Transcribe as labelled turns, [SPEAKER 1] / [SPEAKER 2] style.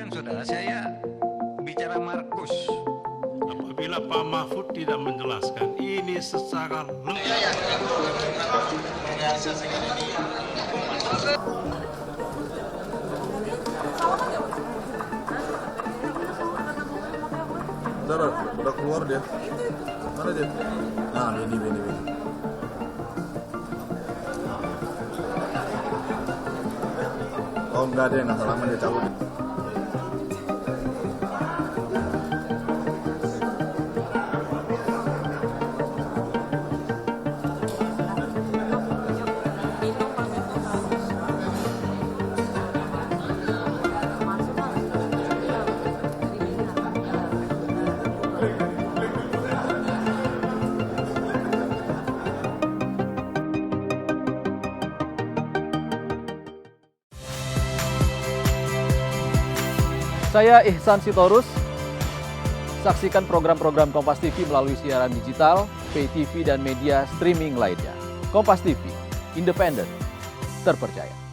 [SPEAKER 1] kan saudara, saya bicara Markus.
[SPEAKER 2] Apabila Pak Mahfud tidak menjelaskan ini secara lengkap.
[SPEAKER 3] Udah keluar dia. Mana dia? Nah, ini. Oh enggak, dia nggak lama dia cabut.
[SPEAKER 4] Saya Ihsan Sitorus. Saksikan program-program Kompas TV melalui siaran digital, pay TV, dan media streaming lainnya. Kompas TV, independen, terpercaya.